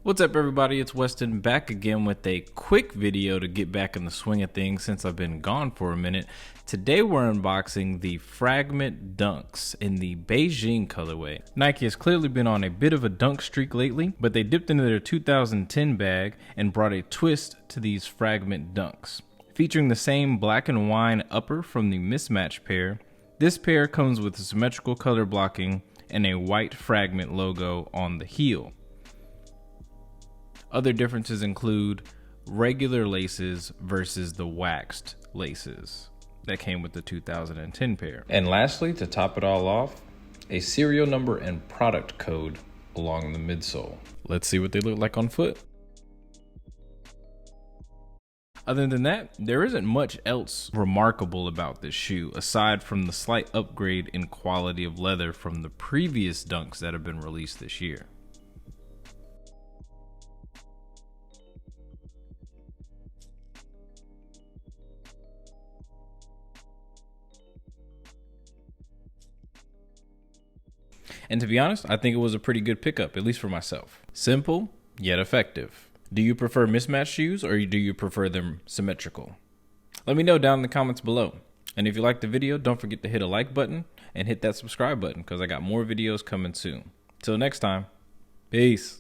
What's up, everybody? It's Weston back again with a quick video to get back in the swing of things since I've been gone for a minute. Today we're unboxing the Fragment Dunks in the Beijing colorway. Nike has clearly been on a bit of a dunk streak lately, but they dipped into their 2010 bag and brought a twist to these Fragment Dunks. Featuring the same black and wine upper from the mismatch pair, this pair comes with symmetrical color blocking and a white Fragment logo on the heel. Other differences include regular laces versus the waxed laces that came with the 2010 pair. And lastly, to top it all off, a serial number and product code along the midsole. Let's see what they look like on foot. Other than that, there isn't much else remarkable about this shoe aside from the slight upgrade in quality of leather from the previous Dunks that have been released this year. And to be honest, I think it was a pretty good pickup, at least for myself. Simple, yet effective. Do you prefer mismatched shoes or do you prefer them symmetrical? Let me know down in the comments below. And if you liked the video, don't forget to hit a like button and hit that subscribe button because I got more videos coming soon. Till next time, peace.